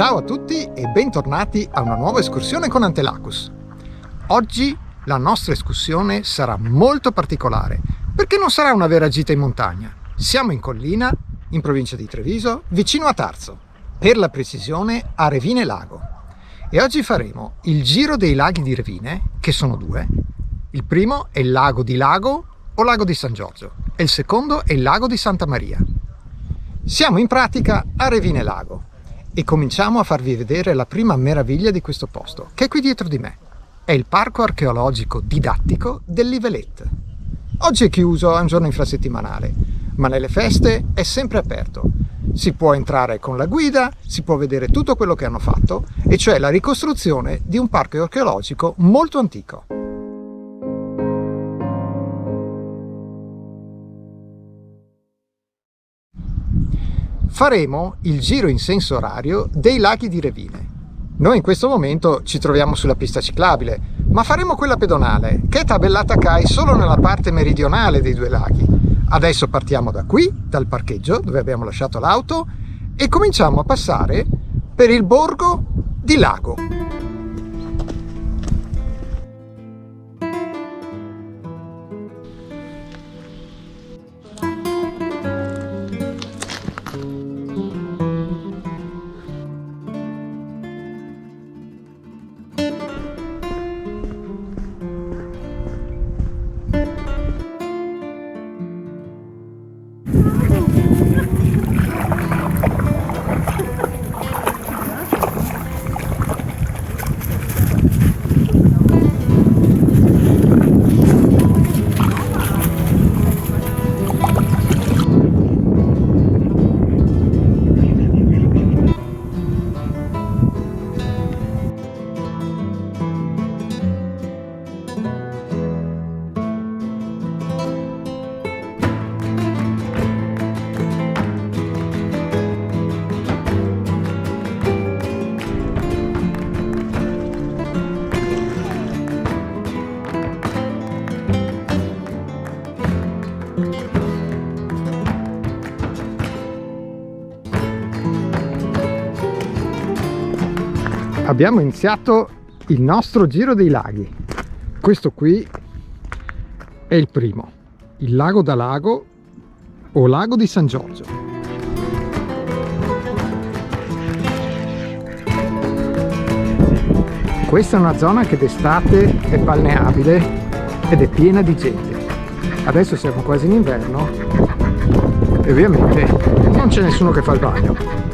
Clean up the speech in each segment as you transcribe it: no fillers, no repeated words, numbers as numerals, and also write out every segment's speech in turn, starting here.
Ciao a tutti e bentornati a una nuova escursione con Antelacus. Oggi la nostra escursione sarà molto particolare perché non sarà una vera gita in montagna. Siamo in collina, in provincia di Treviso, vicino a Tarso, per la precisione a Revine Lago. E oggi faremo il giro dei laghi di Revine, che sono due. Il primo è il lago di Lago o lago di San Giorgio e il secondo è il lago di Santa Maria. Siamo in pratica a Revine Lago e cominciamo a farvi vedere la prima meraviglia di questo posto, che è qui dietro di me. È il parco archeologico didattico del Livelet. Oggi è chiuso, è un giorno infrasettimanale, ma nelle feste è sempre aperto. Si può entrare con la guida, si può vedere tutto quello che hanno fatto, e cioè la ricostruzione di un parco archeologico molto antico. Faremo il giro in senso orario dei laghi di Revine. Noi in questo momento ci troviamo sulla pista ciclabile, ma faremo quella pedonale, che è tabellata CAI solo nella parte meridionale dei due laghi. Adesso partiamo da qui, dal parcheggio dove abbiamo lasciato l'auto, e cominciamo a passare per il borgo di Lago. Abbiamo iniziato il nostro giro dei laghi. Questo qui è il primo, il lago da Lago o lago di San Giorgio. Questa è una zona che d'estate è balneabile ed è piena di gente. Adesso siamo quasi in inverno e ovviamente non c'è nessuno che fa il bagno.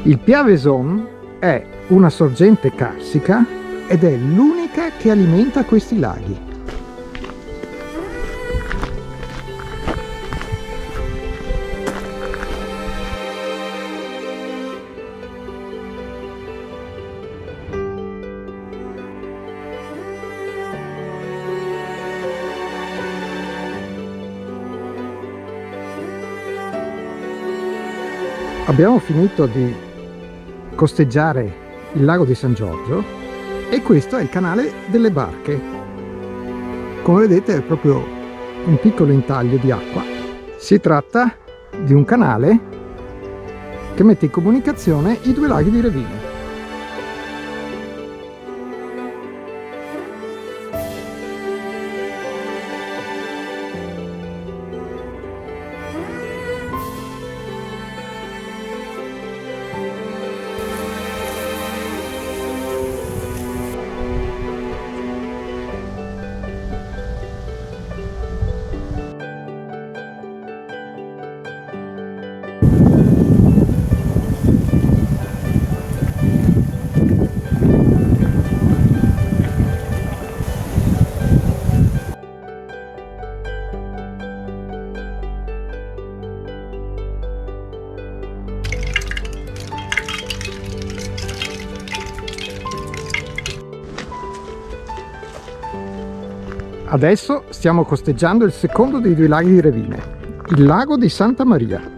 Il Piaveson è una sorgente carsica ed è l'unica che alimenta questi laghi. Abbiamo finito di costeggiare il lago di San Giorgio e questo è il canale delle barche. Come vedete è proprio un piccolo intaglio di acqua Si tratta di un canale che mette in comunicazione i due laghi di Revine. Adesso stiamo costeggiando il secondo dei due laghi di Revine, il lago di Santa Maria.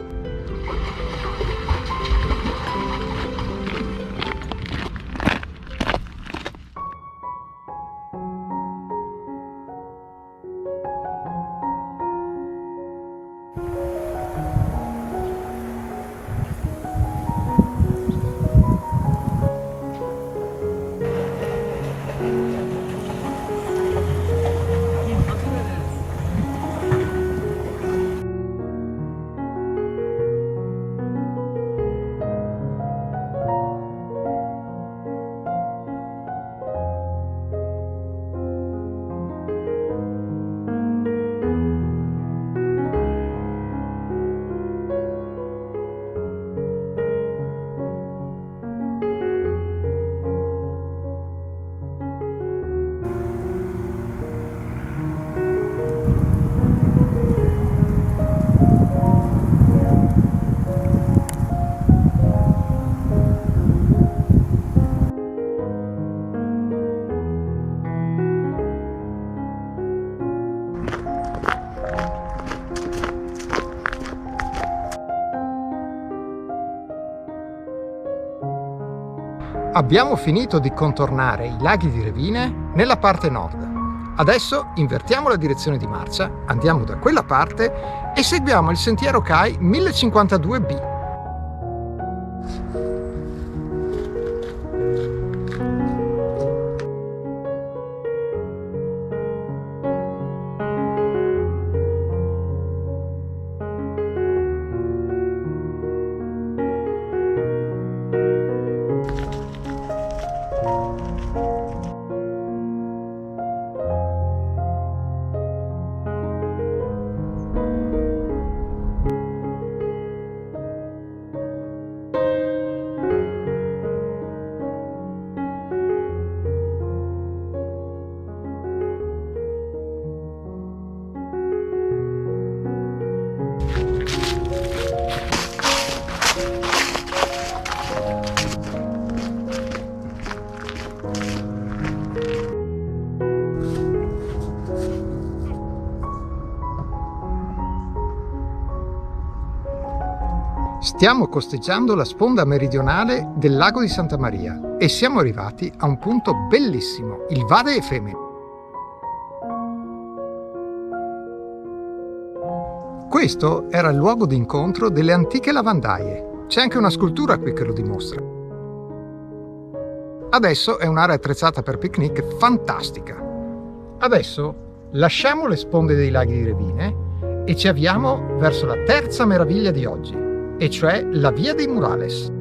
Abbiamo finito di contornare i laghi di Revine nella parte nord. Adesso invertiamo la direzione di marcia, andiamo da quella parte e seguiamo il sentiero CAI 1052B. Stiamo costeggiando la sponda meridionale del lago di Santa Maria e siamo arrivati a un punto bellissimo, il Vade Efemeri. Questo era il luogo di incontro delle antiche lavandaie. C'è anche una scultura qui che lo dimostra. Adesso è un'area attrezzata per picnic fantastica. Adesso lasciamo le sponde dei laghi di Revine e ci avviamo verso la terza meraviglia di oggi, e cioè la Via dei Murales.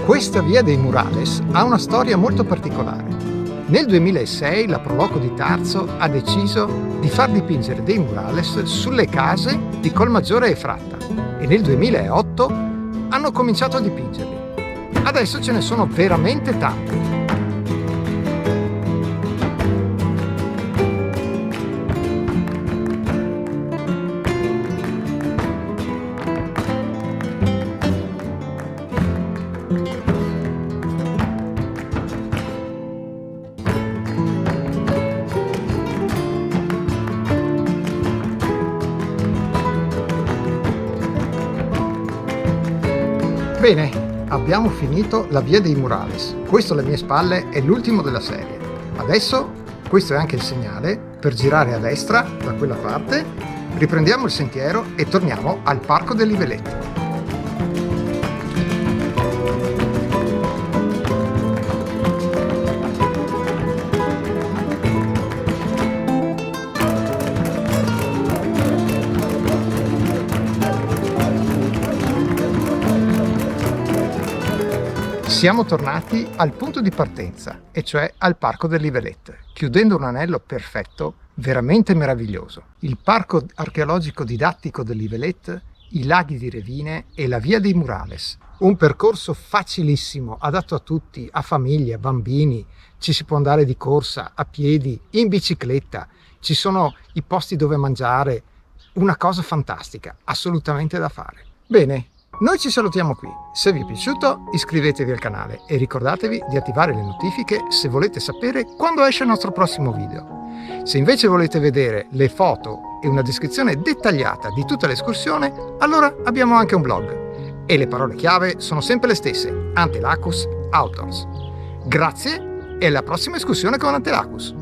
Questa Via dei Murales ha una storia molto particolare. Nel 2006 la Proloco di Tarso ha deciso di far dipingere dei murales sulle case di Colmaggiore e Fratta e nel 2008 hanno cominciato a dipingerli. Adesso ce ne sono veramente tanti. Bene, abbiamo finito la via dei Murales. Questo alle mie spalle è l'ultimo della serie. Adesso questo è anche il segnale per girare a destra da quella parte, riprendiamo il sentiero e torniamo al Parco delle Livelette. Siamo tornati al punto di partenza, e cioè al Parco delle Livelette, chiudendo un anello perfetto, veramente meraviglioso. Il Parco archeologico didattico delle Livelette, i laghi di Revine e la via dei Murales. Un percorso facilissimo, adatto a tutti, a famiglie, a bambini. Ci si può andare di corsa, a piedi, in bicicletta. Ci sono i posti dove mangiare. Una cosa fantastica, assolutamente da fare. Bene. Noi ci salutiamo qui. Se vi è piaciuto, iscrivetevi al canale e ricordatevi di attivare le notifiche se volete sapere quando esce il nostro prossimo video. Se invece volete vedere le foto e una descrizione dettagliata di tutta l'escursione, allora abbiamo anche un blog. E le parole chiave sono sempre le stesse: Antelacus Outdoors. Grazie e alla prossima escursione con Antelacus!